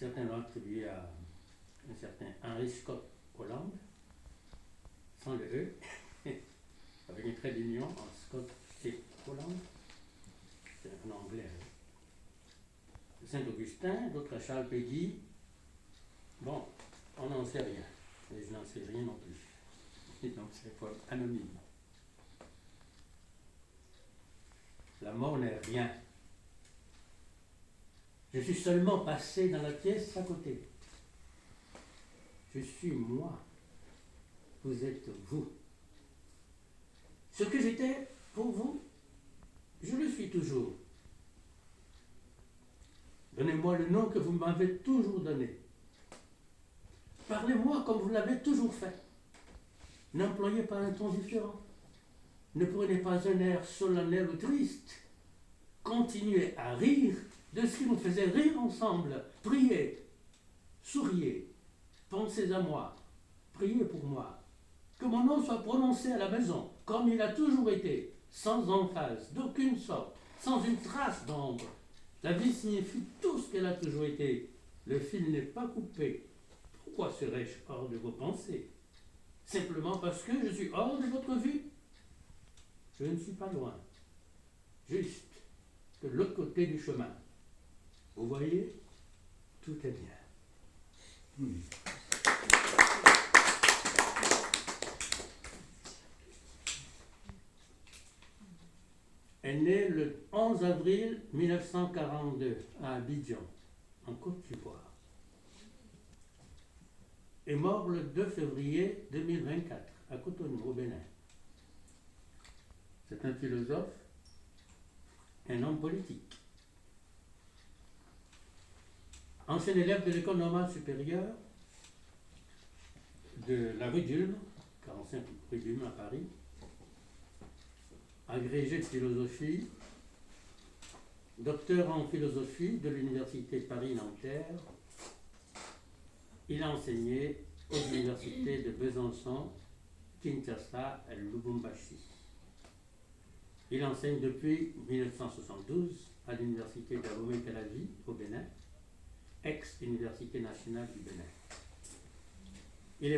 certains l'ont attribué à un certain Henry Scott Holland, sans le E, avec un trait d'union en Scott et Holland, c'est un anglais. Saint-Augustin, d'autres à Charles Péguy. Bon, on n'en sait rien, et je n'en sais rien non plus. Et donc c'est pas anonyme. La mort n'est rien. Je suis seulement passé dans la pièce à côté. Je suis moi. Vous êtes vous. Ce que j'étais pour vous, je le suis toujours. Donnez-moi le nom que vous m'avez toujours donné. Parlez-moi comme vous l'avez toujours fait. N'employez pas un ton différent. Ne prenez pas un air solennel ou triste. Continuez à rire de ce qui nous faisait rire ensemble. Priez, souriez, pensez à moi, priez pour moi. Que mon nom soit prononcé à la maison, comme il a toujours été, sans emphase, d'aucune sorte, sans une trace d'ombre. La vie signifie tout ce qu'elle a toujours été. Le fil n'est pas coupé. Pourquoi serais-je hors de vos pensées? Simplement parce que je suis hors de votre vue? Je ne suis pas loin. Juste de l'autre côté du chemin. Vous voyez, tout est bien. Est né le 11 avril 1942 à Abidjan, en Côte d'Ivoire. Est mort le 2 février 2024 à Cotonou, au Bénin. C'est un philosophe, un homme politique. Ancien élève de l'école normale supérieure de la rue d'Ulm, 45 rue d'Ulm à Paris, agrégé de philosophie, docteur en philosophie de l'université Paris-Nanterre. Il a enseigné aux universités de Besançon, Kinshasa et Lubumbashi. Il enseigne depuis 1972 à l'université d'Abomey-Calavi au Bénin, ex-Université nationale du Bénin. Il est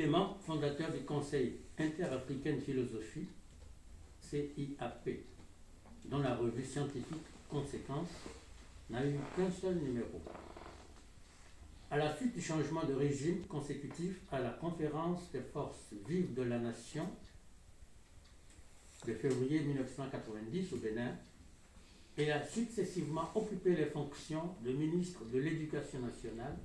membre fondateur du Conseil interafricain de philosophie, CIAP, dont la revue scientifique Conséquences n'a eu qu'un seul numéro. À la suite du changement de régime consécutif à la conférence des forces vives de la nation de février 1990 au Bénin, il a successivement occupé les fonctions de ministre de l'Éducation nationale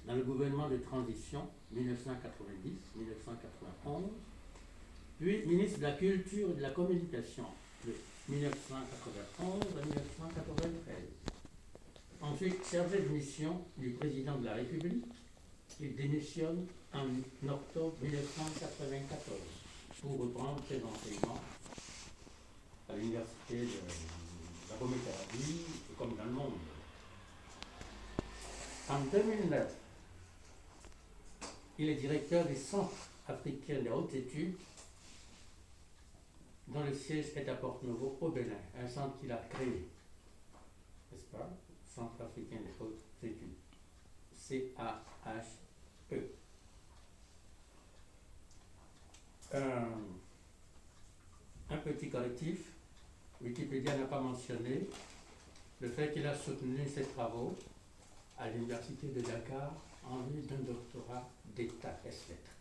dans le gouvernement de transition 1990-1991, puis ministre de la Culture et de la Communication de 1991 à 1993. Ensuite, chargé de mission du président de la République, il démissionne en octobre 1994 pour reprendre ses enseignements à l'université de la Abomey-Calavi, comme dans le monde. En 2009, il est directeur du Centre africain des hautes études, dont le siège est à Porto-Novo au Bénin, un centre qu'il a créé, n'est-ce pas? Centre africain des hautes études, CAHE. Un petit correctif, Wikipédia n'a pas mentionné le fait qu'il a soutenu ses travaux à l'université de Dakar en vue d'un doctorat d'État S-lettres.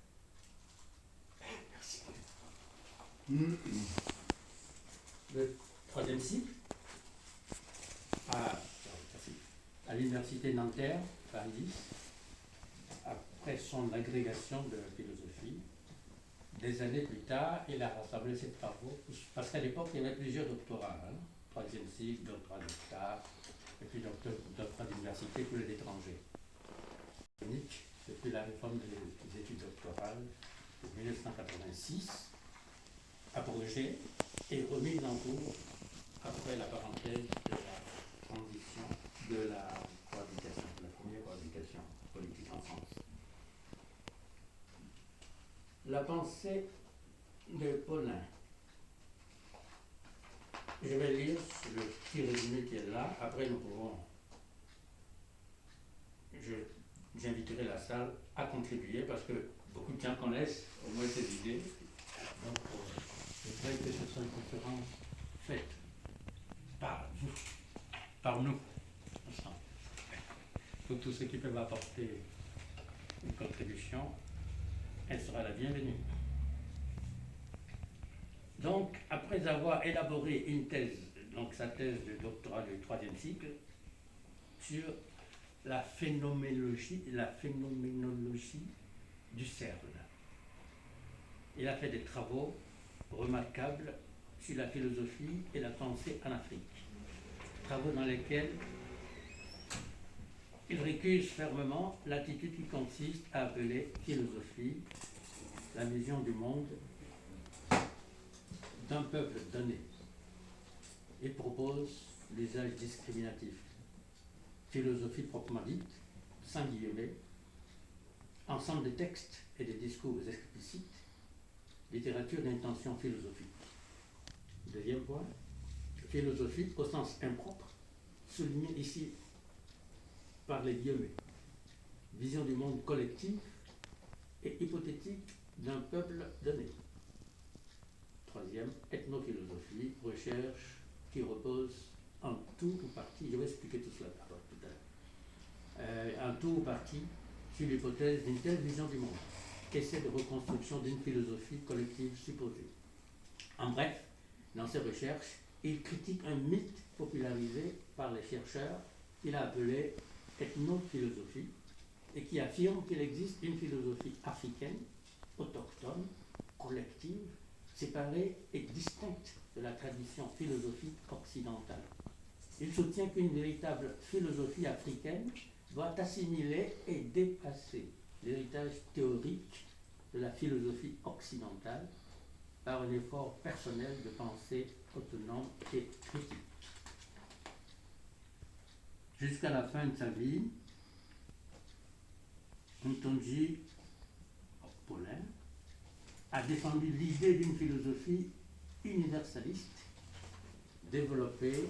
Merci. Le troisième cycle à l'université Nanterre, Paris 10, après son agrégation de philosophie. Des années plus tard, il a rassemblé ses travaux, parce qu'à l'époque, il y avait plusieurs doctorats, troisième cycle, doctorat d'État, et puis doctorat d'université pour les étrangers. Depuis la réforme des études doctorales de 1986, abrogée et remise en cours après la parenthèse de la transition de la cohabitation, de la première cohabitation politique en France. La pensée de Paulin. Je vais lire le petit résumé qui est là, après nous pourrons j'inviterai la salle à contribuer parce que beaucoup de gens connaissent au moins ces idées. Donc, je voudrais que ce soit une conférence faite par vous, par nous, ensemble. Pour tous ceux qui peuvent apporter une contribution, elle sera la bienvenue. Donc, après avoir élaboré une thèse, donc sa thèse de doctorat du 3e cycle, sur la phénoménologie du cercle, il a fait des travaux remarquables sur la philosophie et la pensée en Afrique. Travaux dans lesquels il récuse fermement l'attitude qui consiste à appeler philosophie la vision du monde d'un peuple donné. Il propose l'usage discriminatif. Philosophie proprement dite, sans guillemets, ensemble de textes et de discours explicites, littérature d'intention philosophique. Deuxième point, philosophie au sens impropre, souligné ici par les guillemets. Vision du monde collectif et hypothétique d'un peuple donné. Troisième, ethnophilosophie, recherche qui repose en tout ou partie, je vais expliquer tout cela tout à l'heure, en tout ou partie sur l'hypothèse d'une telle vision du monde, essai de reconstruction d'une philosophie collective supposée. En bref, dans ses recherches, il critique un mythe popularisé par les chercheurs qu'il a appelé ethnophilosophie et qui affirme qu'il existe une philosophie africaine, autochtone, collective, séparée et distincte de la tradition philosophique occidentale. Il soutient qu'une véritable philosophie africaine doit assimiler et dépasser l'héritage théorique de la philosophie occidentale par un effort personnel de pensée autonome et critique. Jusqu'à la fin de sa vie, Ntondji Paulin a défendu l'idée d'une philosophie universaliste développée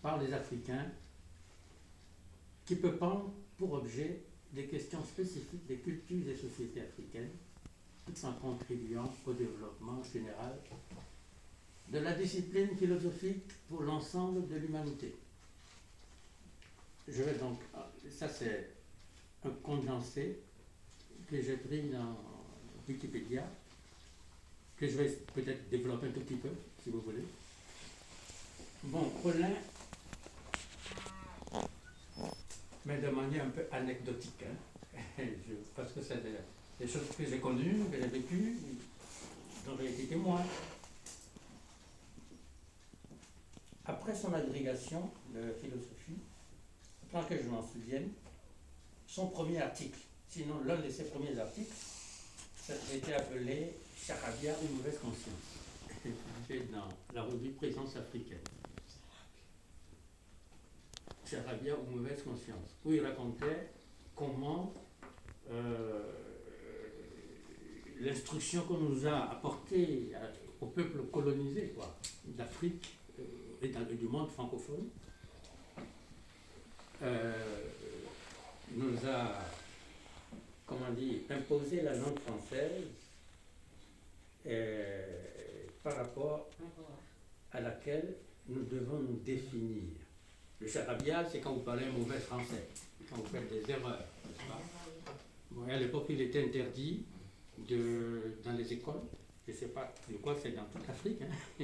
par les Africains qui peut prendre pour objet des questions spécifiques des cultures et sociétés africaines, tout en contribuant au développement général de la discipline philosophique pour l'ensemble de l'humanité. Je vais donc, ça c'est un condensé que j'ai pris dans Wikipédia, que je vais peut-être développer un tout petit peu, si vous voulez. Bon, Paulin, mais de manière un peu anecdotique, hein, parce que c'est des choses que j'ai connues, que j'ai vécues, dont j'ai été témoin. Après son agrégation de philosophie, tant que je m'en souvienne, son premier article, sinon l'un de ses premiers articles, ça a été appelé Charabia ou mauvaise conscience, publié dans la revue Présence africaine. Charabia ou mauvaise conscience, où il racontait comment l'instruction qu'on nous a apportée au peuple colonisé d'Afrique et du monde francophone nous a, comment dire, imposé la langue française par rapport à laquelle nous devons nous définir. Le charabia, c'est quand vous parlez un mauvais français, quand vous faites des erreurs, n'est-ce pas? Bon, à l'époque, il était interdit dans les écoles, je ne sais pas, je crois que c'est dans toute l'Afrique, hein,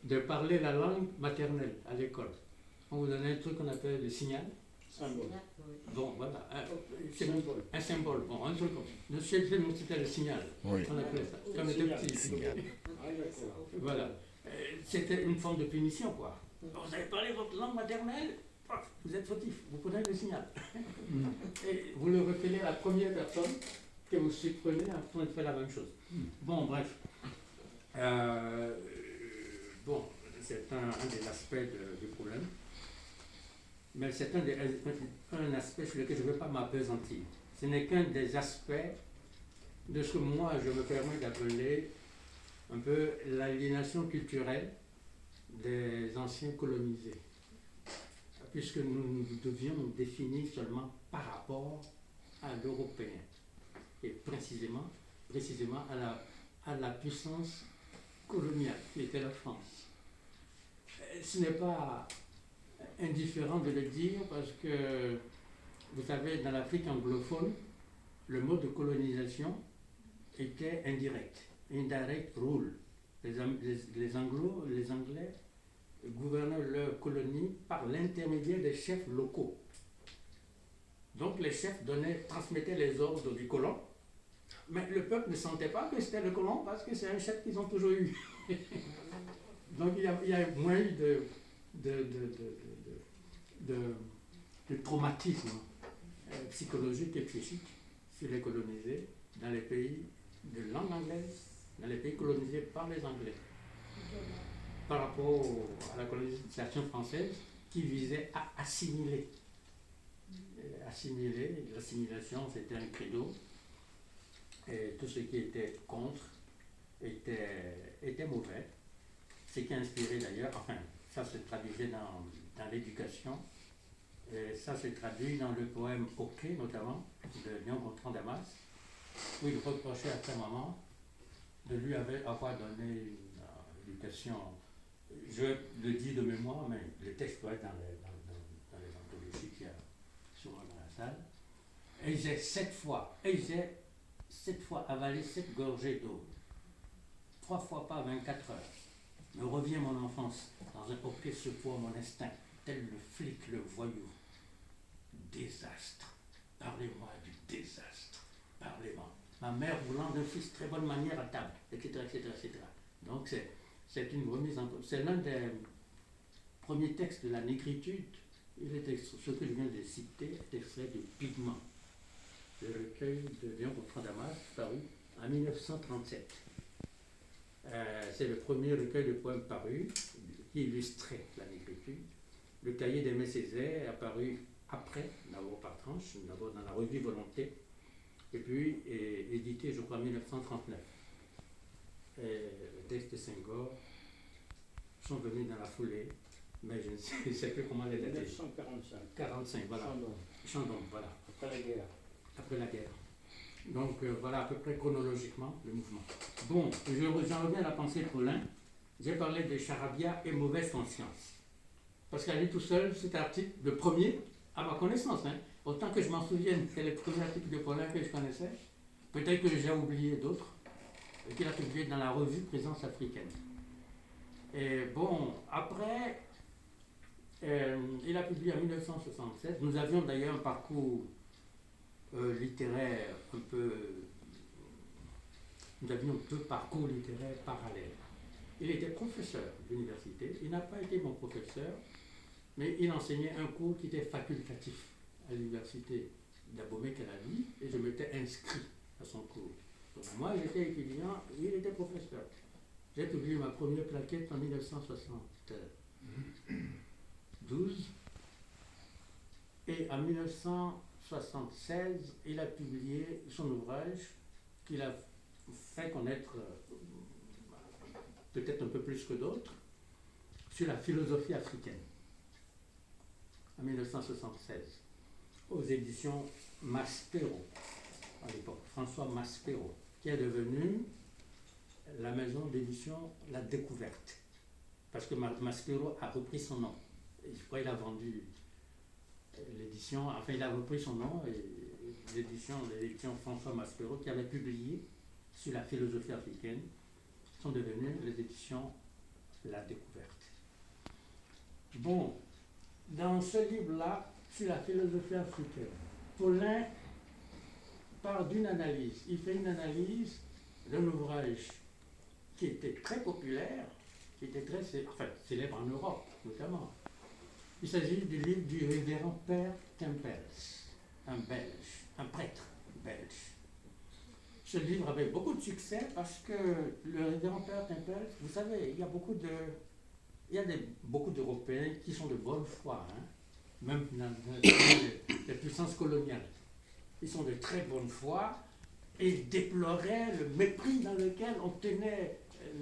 de parler la langue maternelle à l'école. On vous donne un truc qu'on appelle le signal. Symbole. Bon, voilà, un symbole. Bon, un truc comme ça. C'était le signal. Oui. On appelait ça. Quand on était petit. Voilà. C'était une forme de punition, quoi. Vous avez parlé votre langue maternelle, vous êtes fautif, vous prenez le signal. Et vous le refilez à la première personne que vous surprenez en train de faire la même chose. Bon, bref. Bon, c'est un des aspects du problème. Mais c'est un aspect sur lequel je ne veux pas m'appesantir. Ce n'est qu'un des aspects de ce que moi je me permets d'appeler un peu l'aliénation culturelle des anciens colonisés. puisque nous devions nous définir seulement par rapport à l'européen, et précisément à la puissance coloniale qui était la France. Ce n'est pas indifférent de le dire parce que, vous savez, dans l'Afrique anglophone, le mode de colonisation était indirect. Indirect rule. Les Anglais gouvernaient leur colonie par l'intermédiaire des chefs locaux. Donc les chefs transmettaient les ordres du colon, mais le peuple ne sentait pas que c'était le colon parce que c'est un chef qu'ils ont toujours eu. Donc il y a moins eu de traumatisme psychologique et psychique sur les colonisés dans les pays de langue anglaise, dans les pays colonisés par les Anglais, par rapport à la colonisation française qui visait à assimiler. L'assimilation c'était un credo, et tout ce qui était contre était mauvais. Ce qui a inspiré d'ailleurs, enfin, ça se traduisait dans l'éducation, et ça se traduit dans le poème Ok, notamment, de Léon Gontran Damas, où il reprochait à sa maman de lui avoir donné une éducation, je le dis de mémoire, mais le texte doit être dans les anthologies qu'il y a souvent dans la salle. Et j'ai 7 fois avalé 7 gorgées d'eau, 3 fois par 24 heures. Me revient mon enfance dans un hoquet secours mon instinct, tel le flic, le voyou. Désastre. Parlez-moi du désastre. Parlez-moi. Ma mère voulant d'un fils très bonne manière à table, etc., etc., etc. Donc c'est une remise en cause. C'est l'un des premiers textes de la négritude. Ce que je viens de citer est extrait de Pigment, le recueil de Léon Gontran Damas, paru en 1937. C'est le premier recueil de poèmes paru qui illustrait la négritude. Le cahier d'Aimé Césaire est apparu après, d'abord par tranche, d'abord dans la revue Volonté, et puis édité, je crois, en 1939. Le texte de Senghor sont venus dans la foulée, mais je ne sais plus comment les dater. 1945. 45, voilà. Chandon, voilà. Après la guerre. Après la guerre. Donc voilà à peu près chronologiquement le mouvement. Bon, j'en reviens à la pensée de Paulin. J'ai parlé de charabia et mauvaise conscience. Parce qu'à lui tout seul, cet article, le premier, à ma connaissance, hein, autant que je m'en souvienne, c'est le premier article de Paulin que je connaissais. Peut-être que j'ai oublié d'autres, qu'il a publié dans la revue Présence africaine. Et bon, après, il a publié en 1976. Nous avions d'ailleurs un parcours littéraire un peu. Nous avions 2 parcours littéraires parallèles. Il était professeur d'université, il n'a pas été mon professeur, mais il enseignait un cours qui était facultatif à l'université d'Abomey-Calavi, et je m'étais inscrit à son cours. Donc moi j'étais étudiant, il était professeur. J'ai publié ma première plaquette en 1972, et en 1976, il a publié son ouvrage qu'il a fait connaître peut-être un peu plus que d'autres, sur la philosophie africaine, en 1976, aux éditions Maspero, à l'époque, François Maspero, qui est devenu la maison d'édition La Découverte, parce que Maspero a repris son nom. Je crois qu'il a vendu l'édition, enfin il a repris son nom, et l'édition François Maspero, qui avait publié sur la philosophie africaine, sont devenues les éditions La Découverte. Bon, dans ce livre-là, sur la philosophie africaine, Paulin part d'une analyse. Il fait une analyse d'un ouvrage qui était très populaire, qui était très célèbre en Europe, notamment. Il s'agit du livre du révérend Père Tempels, un Belge, un prêtre belge. Ce livre avait beaucoup de succès parce que le révérend Père Tempels, vous savez, il y a beaucoup d'Européens qui sont de bonne foi, hein, même dans les puissances coloniales. Ils sont de très bonne foi et déploraient le mépris dans lequel on tenait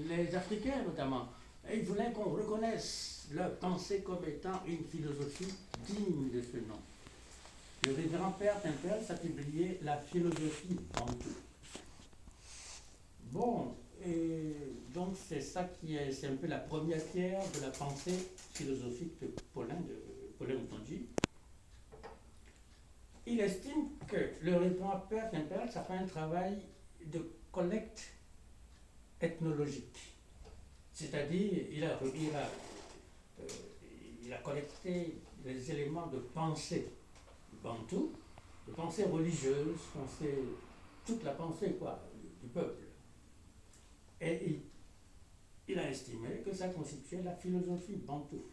les Africains, notamment. Et il voulait qu'on reconnaisse leur pensée comme étant une philosophie digne de ce nom. Le révérend Père Tempels a publié La philosophie bantou. Bon, et donc c'est un peu la première pierre de la pensée philosophique de Paulin Moutonji. Il estime que le révérend Père Tempels a fait un travail de collecte ethnologique. C'est-à-dire, il a collecté les éléments de pensée bantou, de pensée religieuse, toute la pensée du peuple. Et il a estimé que ça constituait la philosophie bantou.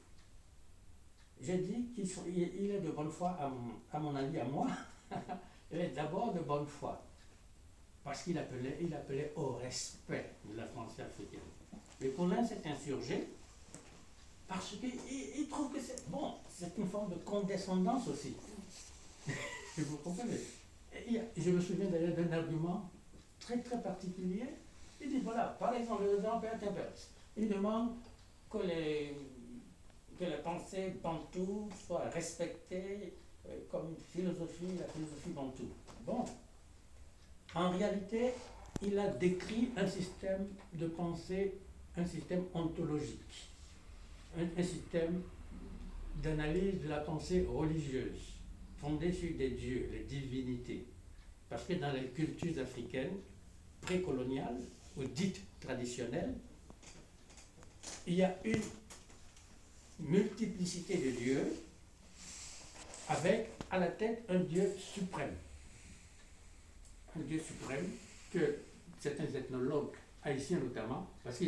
J'ai dit qu'il est de bonne foi, à mon avis, à moi, il est d'abord de bonne foi, parce qu'il appelait au respect de la pensée africaine. Mais Paulin s'est insurgé parce qu'il trouve que c'est une forme de condescendance aussi. Vous comprenez? Je me souviens d'ailleurs d'un argument très très particulier. Il dit voilà, par exemple, le révérend Père Tempels, il demande que la pensée bantou soit respectée comme la philosophie bantou. Bon, en réalité, il a décrit un système de pensée, un système ontologique, un système d'analyse de la pensée religieuse, fondée sur des dieux, les divinités. Parce que dans les cultures africaines précoloniales ou dites traditionnelles, il y a une multiplicité de dieux avec à la tête un Dieu suprême. Un Dieu suprême que certains ethnologues haïtiens notamment, parce que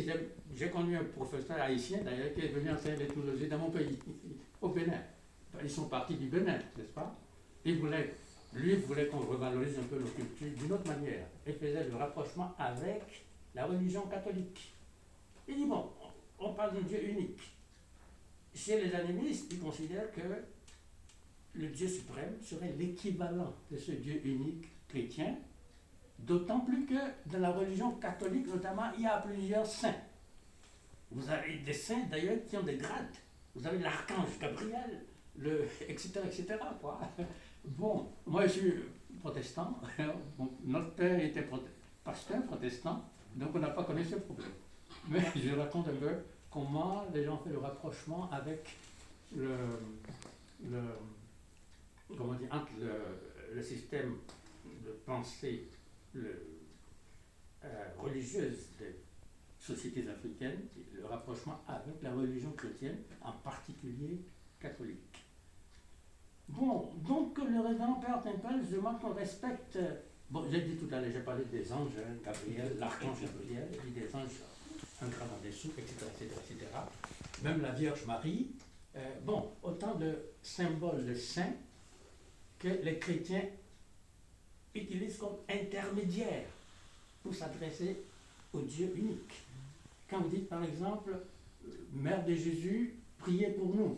j'ai connu un professeur haïtien d'ailleurs qui est venu enseigner l'ethnologie dans mon pays, au Bénin. Ils sont partis du Bénin, n'est-ce pas? Lui voulait qu'on revalorise un peu nos cultures d'une autre manière et faisait le rapprochement avec la religion catholique. Il dit bon, on parle d'un Dieu unique. Chez les animistes, ils considèrent que le Dieu suprême serait l'équivalent de ce Dieu unique chrétien, d'autant plus que dans la religion catholique notamment, il y a plusieurs saints. Vous avez des saints d'ailleurs qui ont des grades. Vous avez l'archange Gabriel, etc., etc. Quoi. Bon, moi je suis protestant, notre père était pasteur protestant, donc on n'a pas connu ce problème. Mais je raconte un peu comment les gens font le rapprochement avec entre le système de pensée religieuse des sociétés africaines, le rapprochement avec la religion chrétienne, en particulier catholique. Bon, donc le révérend Père Tempels demande qu'on respecte. Bon, j'ai dit tout à l'heure, j'ai parlé des anges, Gabriel, l'archange Gabriel, et des anges, un grand en dessous, etc., etc., etc. Même la Vierge Marie. Autant de symboles de saints que les chrétiens utilisent comme intermédiaires pour s'adresser au Dieu unique. Quand vous dites par exemple, Mère de Jésus, priez pour nous.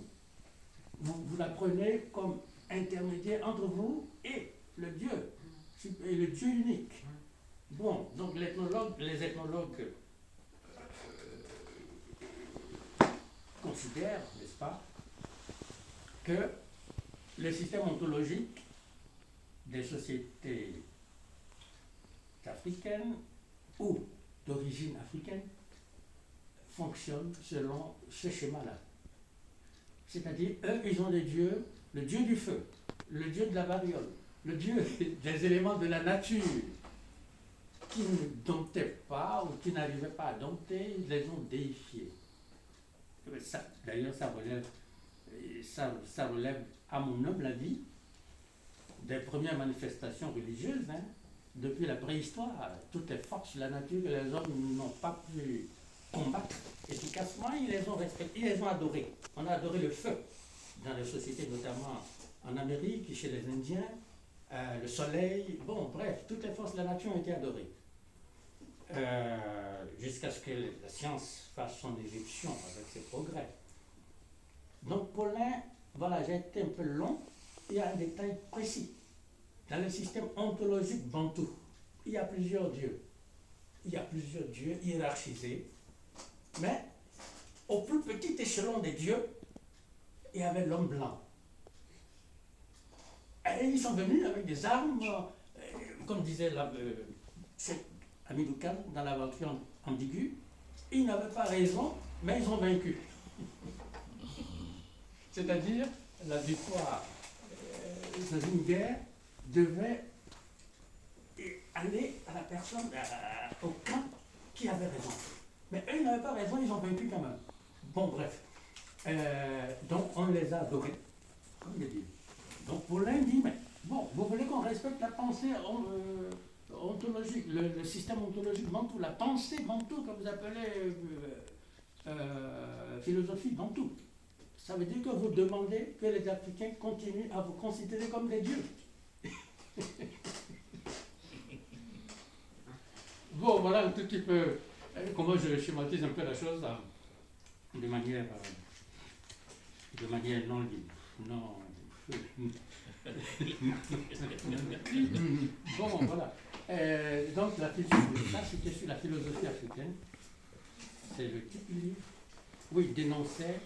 Vous la prenez comme intermédiaire entre vous et le Dieu unique. Bon, donc les ethnologues considèrent, n'est-ce pas, que le système ontologique des sociétés africaines ou d'origine africaine fonctionne selon ce schéma-là. C'est-à-dire, eux, ils ont des dieux, le dieu du feu, le dieu de la variole, le dieu des éléments de la nature, qui ne domptaient pas ou qui n'arrivaient pas à dompter, ils les ont déifiés. D'ailleurs, ça relève, à mon humble avis, des premières manifestations religieuses, depuis la préhistoire. Toutes les forces de la nature que les hommes n'ont pas pu combattre efficacement, ils les ont respectés, ils les ont adorés. On a adoré le feu dans les sociétés, notamment en Amérique, chez les Indiens, le soleil, bref, toutes les forces de la nature ont été adorées. Jusqu'à ce que la science fasse son éruption avec ses progrès. Donc Paulin, voilà, j'ai été un peu long, il y a un détail précis. Dans le système ontologique bantou, il y a plusieurs dieux. Il y a plusieurs dieux hiérarchisés, mais au plus petit échelon des dieux, il y avait l'homme blanc. Et ils sont venus avec des armes, comme disait Hamidou Khan dans l'aventure ambiguë, ils n'avaient pas raison, mais ils ont vaincu. C'est-à-dire, la victoire dans une guerre devait aller à la personne, au camp qui avait raison. Mais eux, ils n'avaient pas raison, ils ont vaincu quand même. Bon, bref. Donc, on les a adorés, comme il dit. Donc, Paulin dit, mais bon, vous voulez qu'on respecte la pensée ontologique, le système ontologique bantou, la pensée bantou, que vous appelez philosophie bantou. Ça veut dire que vous demandez que les Africains continuent à vous considérer comme des dieux. Bon, voilà un tout petit peu comment je schématise un peu la chose de manière non libre. Non. Bon, voilà. Donc, la philosophie, ça c'était sur la philosophie africaine. C'est le titre du livre où il dénonçait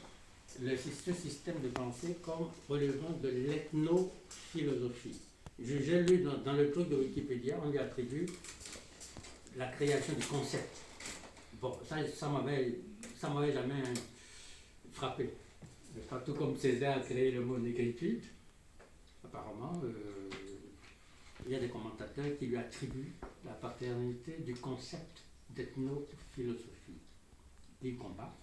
ce système de pensée comme relevant de l'ethnophilosophie. J'ai lu dans le truc de Wikipédia, on lui attribue la création du concept. Bon, ça m'avait jamais frappé. Pas tout comme Césaire a créé le mot négritude. Apparemment, il y a des commentateurs qui lui attribuent la paternité du concept d'ethnophilosophie. Il combat.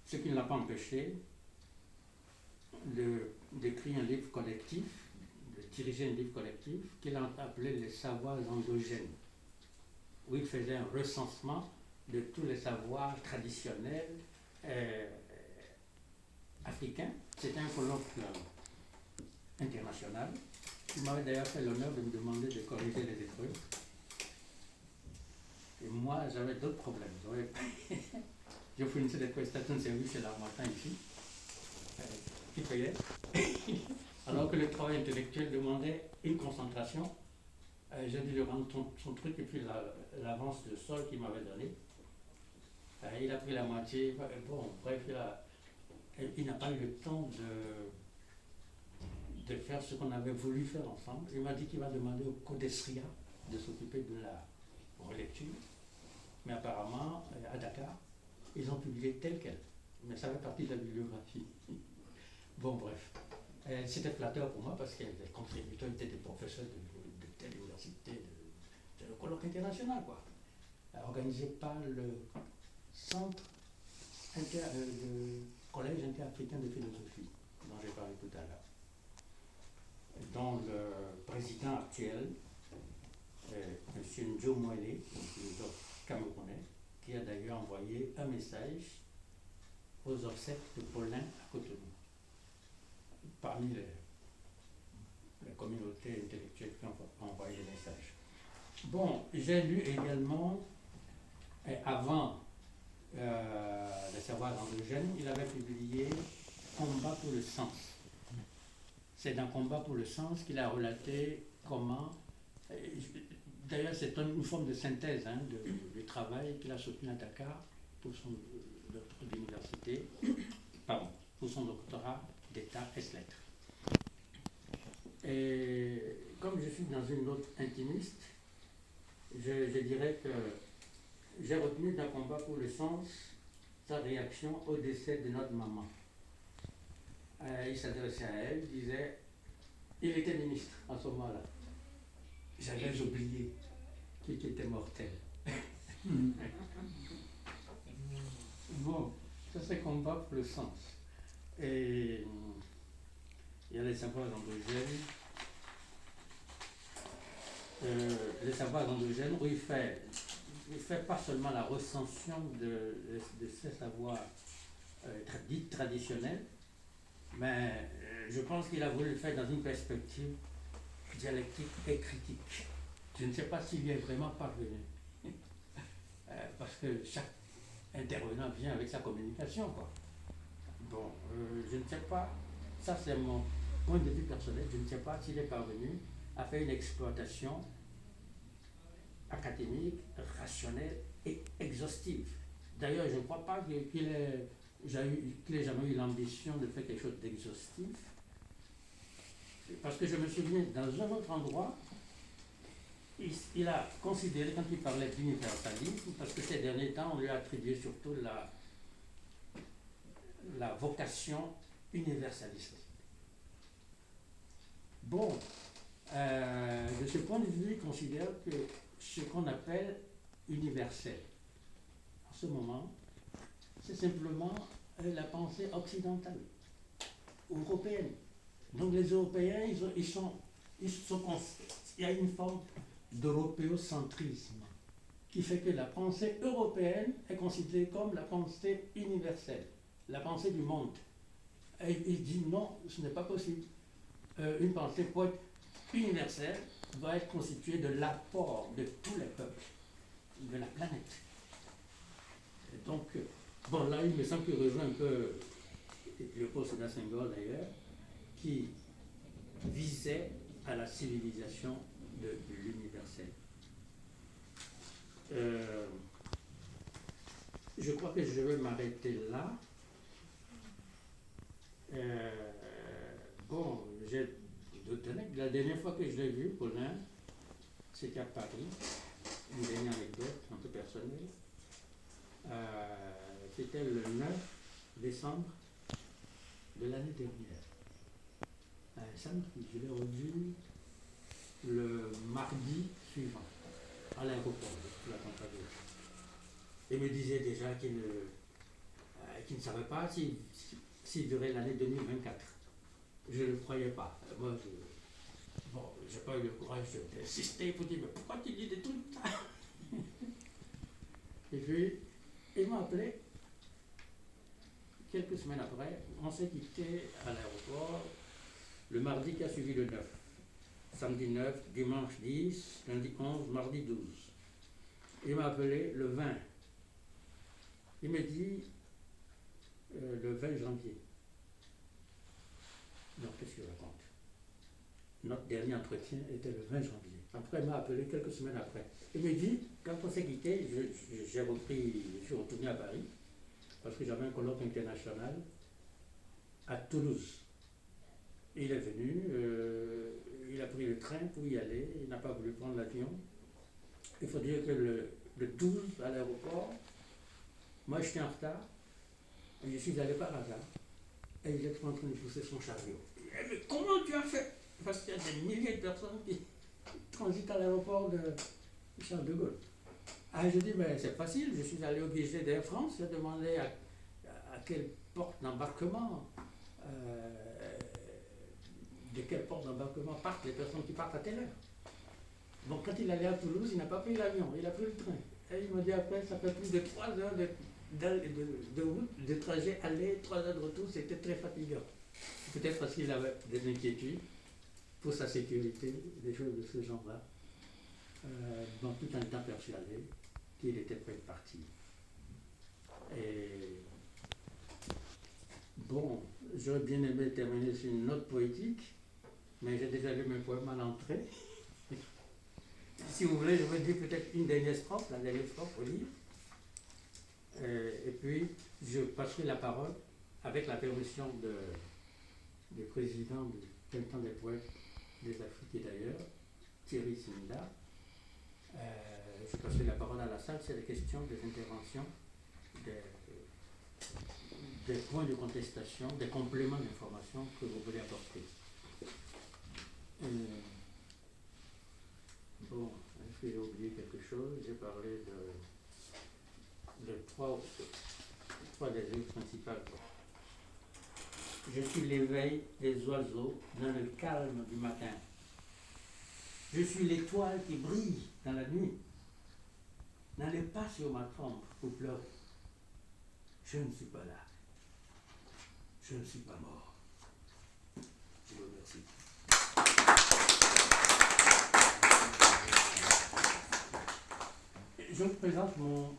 Ce qui ne l'a pas empêché d'écrire un livre collectif, de diriger un livre collectif qu'il a appelé les savoirs endogènes, où il faisait un recensement de tous les savoirs traditionnels africains. C'était un colloque international. Il m'avait d'ailleurs fait l'honneur de me demander de corriger les épreuves. Et moi, j'avais d'autres problèmes. Je fournissais des prestations de services chez l'Armatan ici, qui payait, alors que le travail intellectuel demandait une concentration. J'ai dû lui rendre son truc et puis l'avance de sol qu'il m'avait donné. Il a pris la moitié. Bon, bref, il n'a pas eu le temps de faire ce qu'on avait voulu faire ensemble. Il m'a dit qu'il va demander au Codesria de s'occuper de la relecture. Mais apparemment, à Dakar, ils ont publié tel quel. Mais ça fait partie de la bibliographie. Bon, bref. C'était flatteur pour moi parce que les contributeurs étaient des professeurs de telle université, de colloque international, quoi. Organisé par le Centre Collège interafricain de philosophie, dont j'ai parlé tout à l'heure. Dont le président actuel, M. Njo Mwele, un philosophe camerounais, qui a d'ailleurs envoyé un message aux obsèques de Paulin à Cotonou, parmi les communautés intellectuelles qui ont envoyé des messages. Bon, j'ai lu également, avant les savoirs endogènes, il avait publié Combat pour le sens. C'est dans Combat pour le sens qu'il a relaté comment, d'ailleurs c'est une forme de synthèse du travail qu'il a soutenu à Dakar pour son d'université, pardon, pour son doctorat d'État ès-lettres. Et comme je suis dans une note intimiste, je dirais que j'ai retenu dans Combat pour le sens sa réaction au décès de notre maman. Il s'adressait à elle, il disait, il était ministre à ce moment-là. J'avais oublié qu'il était mortel. Bon, ça c'est Combat pour le sens. Et il y a les savoirs endogènes. Les savoirs endogènes où il fait pas seulement la recension de ces savoirs dits traditionnels, mais je pense qu'il a voulu le faire dans une perspective dialectique et critique. Je ne sais pas s'il y est vraiment parvenu. Parce que chaque intervenant vient avec sa communication, quoi. Bon, je ne sais pas, ça c'est mon point de vue personnel, je ne sais pas s'il est parvenu à faire une exploitation académique, rationnelle et exhaustive D'ailleurs, je ne crois pas qu'il ait jamais eu l'ambition de faire quelque chose d'exhaustif. Parce que je me souviens, dans un autre endroit, il a considéré, quand il parlait d'universalisme, parce que ces derniers temps, on lui a attribué surtout la vocation universaliste. Bon, de ce point de vue, il considère que ce qu'on appelle universel, en ce moment, c'est simplement la pensée occidentale, européenne. Donc les Européens, il y a une forme d'européocentrisme qui fait que la pensée européenne est considérée comme la pensée universelle, la pensée du monde. Et il dit non, ce n'est pas possible. Une pensée pour être universelle doit être constituée de l'apport de tous les peuples de la planète. Et donc, bon, là, il me semble qu'il rejoint un peu Léopold Sédar Senghor d'ailleurs, qui visait à la civilisation de l'universel. Je crois que je vais m'arrêter là. Bon, la dernière fois que je l'ai vu, Paulin, c'était à Paris. Une dernière anecdote, un peu personnelle. C'était le 9 décembre de l'année dernière. Samedi, je l'ai revu le mardi suivant, à l'aéroport, je l'accompagnais. Il me disait déjà qu'il ne savait pas s'il durait l'année 2024. Je ne le croyais pas. Moi, je n'ai pas eu le courage d'insister pour dire, mais pourquoi tu dis des trucs ça? Et puis, il m'a appelé. Quelques semaines après, on s'est quitté à l'aéroport le mardi qui a suivi le 9. Samedi 9, dimanche 10, lundi 11, mardi 12. Il m'a appelé le 20. Il me dit le 20 janvier. Donc, qu'est-ce qu'il raconte? Notre dernier entretien était le 20 janvier. Après, il m'a appelé quelques semaines après. Il me dit, quand on s'est quitté, je suis retourné à Paris, parce que j'avais un colloque international à Toulouse. Il est venu, il a pris le train pour y aller, il n'a pas voulu prendre l'avion. Il faut dire que le 12 à l'aéroport, moi j'étais en retard, et je suis allé par hasard, et il est en train de pousser son chariot. Mais comment tu as fait? Parce qu'il y a des milliers de personnes qui transitent à l'aéroport de Charles de Gaulle. Ah, je dis, mais c'est facile, je suis allé au guichet d'Air France, j'ai demandé à quelle porte d'embarquement, de quelle porte d'embarquement partent les personnes qui partent à telle heure. Donc quand il allait à Toulouse, il n'a pas pris l'avion, il a pris le train. Et il m'a dit après, ça fait plus de 3 heures de route, de trajet aller, 3 heures de retour, c'était très fatigant. Peut-être parce qu'il avait des inquiétudes pour sa sécurité, des choses de ce genre-là, donc tout en étant persuadé qu'il était prêt de partir. Et bon, j'aurais bien aimé terminer sur une note poétique, mais j'ai déjà lu mes poèmes à l'entrée. Si vous voulez, je vais dire peut-être une dernière strophe, la dernière strophe au livre. Et puis, je passerai la parole, avec la permission du président du Printemps des poètes des Afriques et d'ailleurs, Thierry Sinda. Je passerai la parole à la salle, c'est la question des interventions, des points de contestation, des compléments d'information que vous voulez apporter. Bon, est-ce que j'ai oublié quelque chose? J'ai parlé de trois des îles principales. Je suis l'éveil des oiseaux dans le calme du matin. Je suis l'étoile qui brille dans la nuit. N'allez pas sur ma tombe pour pleurer. Je ne suis pas là. Je ne suis pas mort. Je vous remercie. Je vous présente mon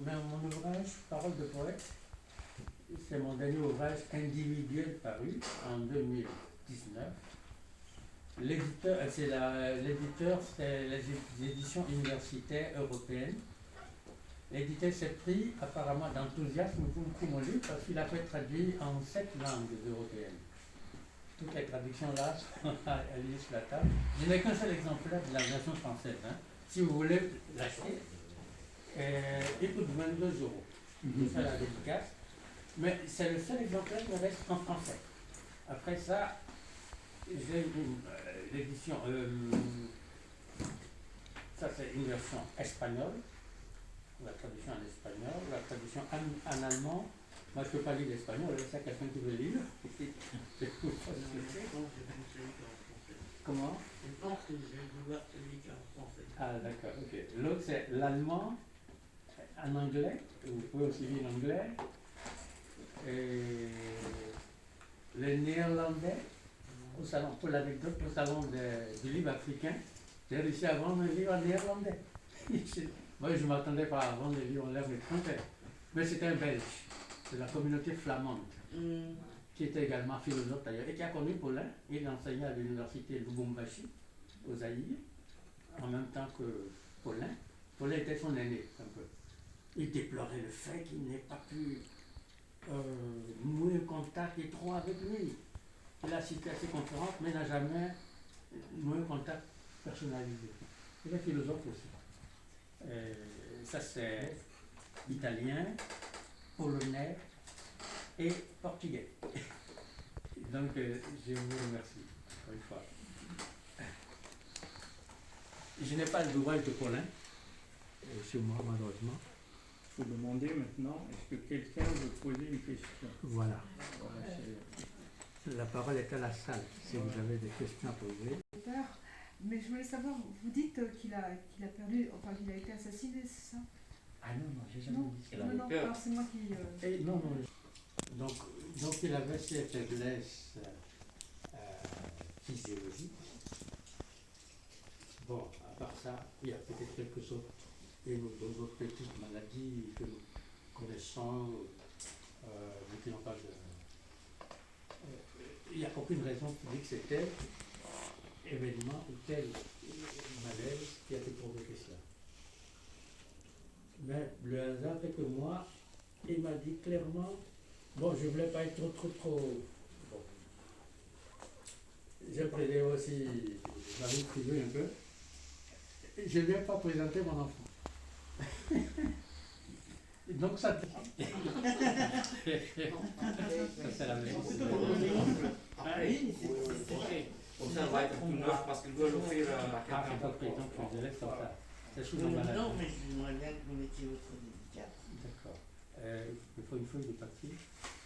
ouvrage, Parole de poète. C'est mon dernier ouvrage individuel paru en 2019. L'éditeur, c'est les éditions universitaires européennes. L'éditeur s'est pris apparemment d'enthousiasme pour mon livre parce qu'il a fait traduire en 7 langues européennes. Toutes les traductions là sont alignées sur la table. Je n'ai qu'un seul exemplaire de la version française. Hein. Si vous voulez l'acheter, il coûte 22 euros. Je fais la dédicace. Mais c'est le seul exemplaire qui reste en français. Après ça, j'ai l'édition. Ça, c'est une version espagnole. La traduction en espagnol, la traduction en allemand. Moi, je ne peux pas lire l'espagnol, c'est quelqu'un qui veut lire. Comment? Je pense que j'ai ouvert celui qui est en français. Ah, d'accord, ok. L'autre, c'est l'allemand en anglais. Vous pouvez aussi lire l'anglais. Et le néerlandais, au salon, pour l'anecdote, au salon du livre africain, j'ai réussi à vendre un livre en néerlandais. Moi, je ne m'attendais pas à vendre des livres en langue étrangère. Mais c'était un Belge, de la communauté flamande, qui était également philosophe d'ailleurs, et qui a connu Paulin. Il enseignait à l'université de Lubumbashi, aux Zaïre, en même temps que Paulin. Paulin était son aîné, un peu. Il déplorait le fait qu'il n'ait pas pu nouer un contact étroit avec lui. Il a cité à ses conférences, mais n'a jamais noué un contact personnalisé. Il est philosophe aussi. Ça, c'est italien, polonais et portugais. Donc, je vous remercie, encore une fois. Je n'ai pas l'ouvrage de Paulin sur moi, malheureusement. Il faut demander maintenant, est-ce que quelqu'un veut poser une question? Voilà. Voilà, La parole est à la salle, si vous avez des questions à poser. Mais je voulais savoir, vous dites qu'il a perdu, enfin qu'il a été assassiné, c'est ça? Ah non, j'ai jamais Non, dit ça. non, alors c'est moi qui... Non. Donc il avait ces faiblesses physiologiques. Bon, à part ça, il y a peut-être quelques autres, d'autres petites maladies que nous connaissons, mais qui n'ont pas de... Il n'y a aucune raison pour dire que c'était événement ou tel malaise qui a été provoqué cela. Mais le hasard fait que moi, il m'a dit clairement, bon, je ne voulais pas être trop... Bon. J'ai prédé aussi ma vie privée un peu. Je ne lui ai pas présenté mon enfant. Donc ça... ça c'est la même chose. Comme ça, on va être tout neuf parce qu'ils veulent offrir à Ah, quelqu'un. c'est compris, donc je laisse comme ça. C'est sous la maladie. Non, mais j'aimerais bien que vous mettiez votre dédicace. D'accord. Il faut une feuille de papier.